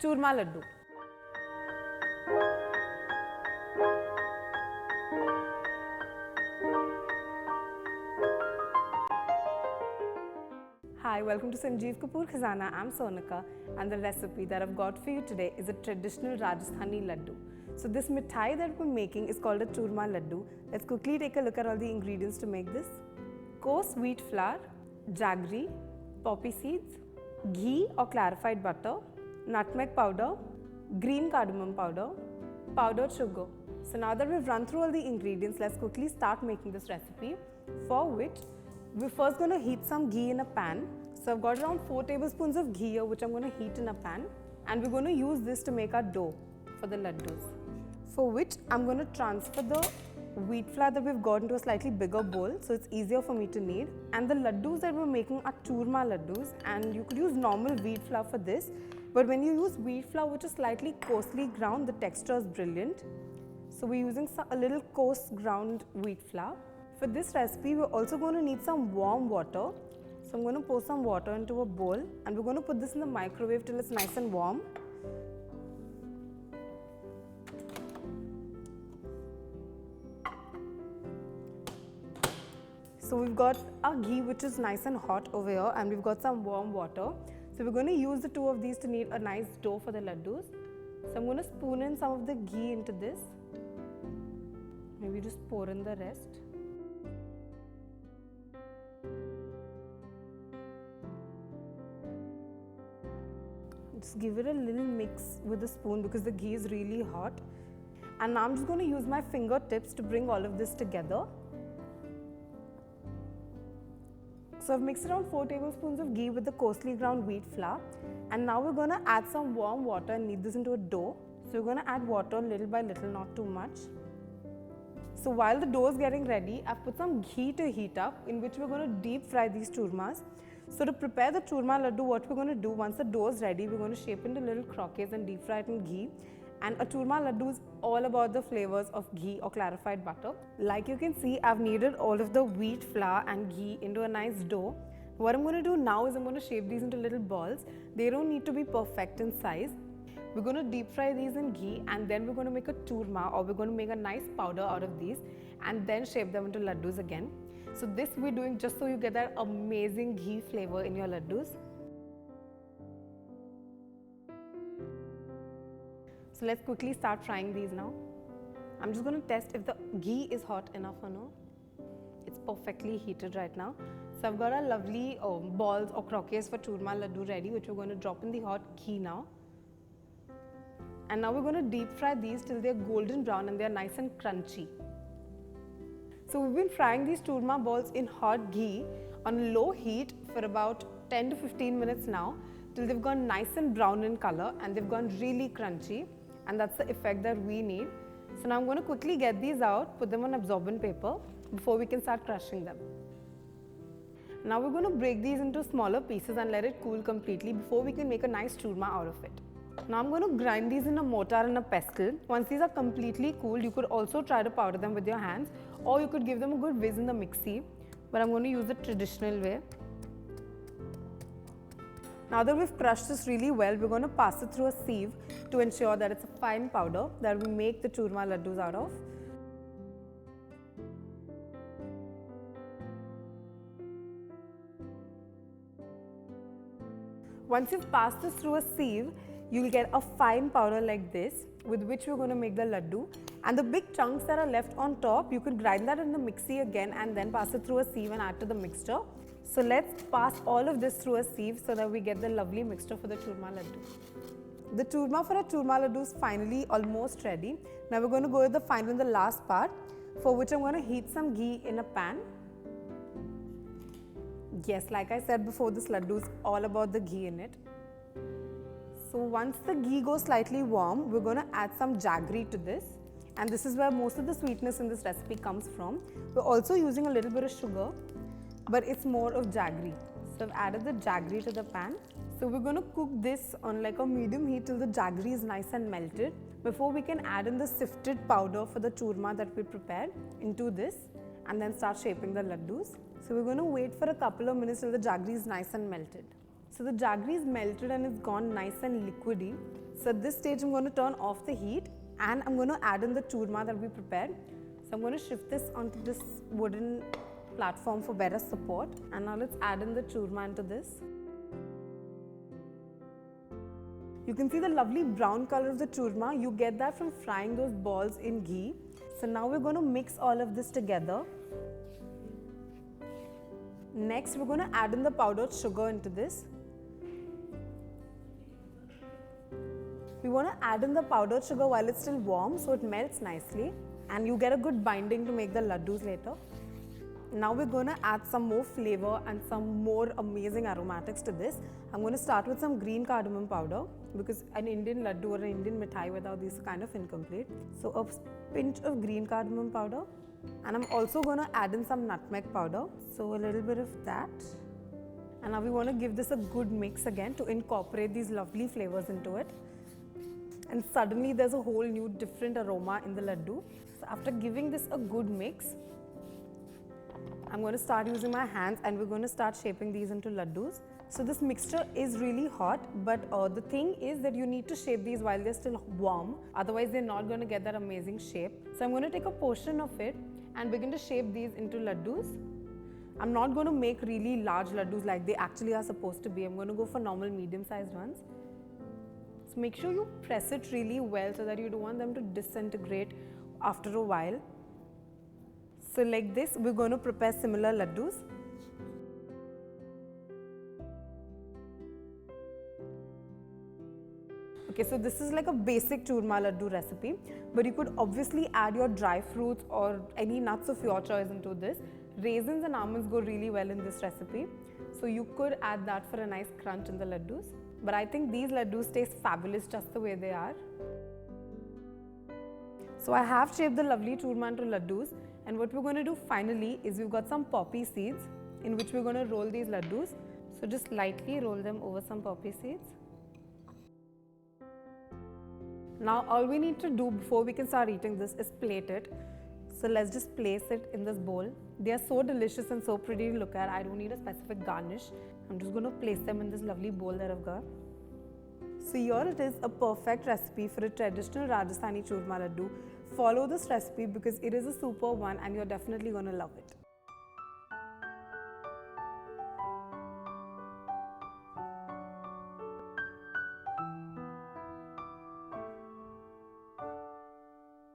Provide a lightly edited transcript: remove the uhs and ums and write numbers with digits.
Churma Laddu. Hi, welcome to Sanjeev Kapoor Khazana. I'm Sonika, and the recipe that I've got for you today is a traditional Rajasthani laddu. So this mithai that we're making is called a Churma Laddu. Let's quickly take a look at all the ingredients to make this. Coarse wheat flour, jaggery, poppy seeds, ghee or clarified butter, nutmeg powder, green cardamom powder, powdered sugar. So now that we've run through all the ingredients, let's quickly start making this recipe, for which we're first going to heat some ghee in a pan. So I've got around 4 tablespoons of ghee here, which I'm going to heat in a pan, and we're going to use this to make our dough for the laddus. For which I'm going to transfer the wheat flour that we've got into a slightly bigger bowl, so it's easier for me to knead. And the laddus that we're making are churma laddus, and you could use normal wheat flour for this, but when you use wheat flour which is slightly coarsely ground, the texture is brilliant. So we're using a little coarse ground wheat flour. For this recipe, we're also going to need some warm water. So I'm going to pour some water into a bowl, and we're going to put this in the microwave till it's nice and warm. So we've got our ghee which is nice and hot over here, and we've got some warm water. So we're going to use the two of these to knead a nice dough for the laddus. So I'm going to spoon in some of the ghee into this. Maybe just pour in the rest. Just give it a little mix with the spoon because the ghee is really hot. And now I'm just going to use my fingertips to bring all of this together. So I've mixed around 4 tablespoons of ghee with the coarsely ground wheat flour. And now we're going to add some warm water and knead this into a dough. So we're going to add water little by little, not too much. So while the dough is getting ready, I've put some ghee to heat up, in which we're going to deep fry these churmas. So to prepare the churma laddu, what we're going to do, once the dough is ready, we're going to shape into little croquettes and deep fry it in ghee. And a churma laddu is all about the flavors of ghee or clarified butter. Like you can see, I've kneaded all of the wheat flour and ghee into a nice dough. What I'm going to do now is I'm going to shape these into little balls. They don't need to be perfect in size. We're going to deep fry these in ghee, and then we're going to make a churma, or we're going to make a nice powder out of these, and then shape them into laddus again. So this we're doing just so you get that amazing ghee flavor in your laddus. So let's quickly start frying these now. I'm just going to test if the ghee is hot enough or no. It's perfectly heated right now. So I've got our lovely balls or croquettes for churma laddu ready, which we're going to drop in the hot ghee now. And now we're going to deep fry these till they're golden brown and they're nice and crunchy. So we've been frying these churma balls in hot ghee on low heat for about 10 to 15 minutes now, till they've gone nice and brown in color and they've gone really crunchy, and that's the effect that we need. So now I'm going to quickly get these out, put them on absorbent paper before we can start crushing them. Now we're going to break these into smaller pieces and let it cool completely before we can make a nice churma out of it. Now I'm going to grind these in a mortar and a pestle. Once these are completely cooled, you could also try to powder them with your hands, or you could give them a good whiz in the mixie, but I'm going to use the traditional way. Now that we've crushed this really well, we're going to pass it through a sieve to ensure that it's a fine powder that we make the churma laddus out of. Once you've passed this through a sieve, you'll get a fine powder like this, with which we're going to make the laddu. And the big chunks that are left on top, you could grind that in the mixie again and then pass it through a sieve and add to the mixture. So let's pass all of this through a sieve so that we get the lovely mixture for the churma laddu. The churma for a churma laddu is finally almost ready. Now we're going to go with the final and the last part, for which I'm going to heat some ghee in a pan. Yes, like I said before, this laddu is all about the ghee in it. So once the ghee goes slightly warm, we're going to add some jaggery to this. And this is where most of the sweetness in this recipe comes from. We're also using a little bit of sugar, but it's more of jaggery. So I've added the jaggery to the pan. So we're going to cook this on like a medium heat till the jaggery is nice and melted, before we can add in the sifted powder for the churma that we prepared into this, and then start shaping the laddus. So we're going to wait for a couple of minutes till the jaggery is nice and melted. So the jaggery is melted and it's gone nice and liquidy. So at this stage I'm going to turn off the heat and I'm going to add in the churma that we prepared. So I'm going to shift this onto this wooden platform for better support, and now let's add in the churma into this. You can see the lovely brown color of the churma. You get that from frying those balls in ghee. So now we're going to mix all of this together. Next, we're going to add in the powdered sugar into this. We want to add in the powdered sugar while it's still warm so it melts nicely and you get a good binding to make the laddus later. Now we're going to add some more flavor and some more amazing aromatics to this. I'm going to start with some green cardamom powder because an Indian laddu or an Indian mithai without these is kind of incomplete. So a pinch of green cardamom powder, and I'm also going to add in some nutmeg powder. So a little bit of that. And now we want to give this a good mix again to incorporate these lovely flavors into it. And suddenly there's a whole new different aroma in the laddu. So after giving this a good mix, I'm going to start using my hands and we're going to start shaping these into laddus. So this mixture is really hot, but the thing is that you need to shape these while they're still warm. Otherwise, they're not going to get that amazing shape. So I'm going to take a portion of it and begin to shape these into laddus. I'm not going to make really large laddus like they actually are supposed to be. I'm going to go for normal medium-sized ones. So make sure you press it really well so that you don't want them to disintegrate after a while. So like this, we're going to prepare similar laddus. Okay, so this is like a basic churma laddu recipe, but you could obviously add your dry fruits or any nuts of your choice into this. Raisins and almonds go really well in this recipe, so you could add that for a nice crunch in the laddus. But I think these laddus taste fabulous just the way they are. So I have shaped the lovely churma into laddus, and what we're going to do finally is we've got some poppy seeds in which we're going to roll these laddus. So just lightly roll them over some poppy seeds. Now all we need to do before we can start eating this is plate it. So let's just place it in this bowl. They are so delicious and so pretty to look at. I don't need a specific garnish. I'm just going to place them in this lovely bowl that I've got. So here it is, a perfect recipe for a traditional Rajasthani churma laddu. Follow this recipe because it is a super one and you're definitely going to love it.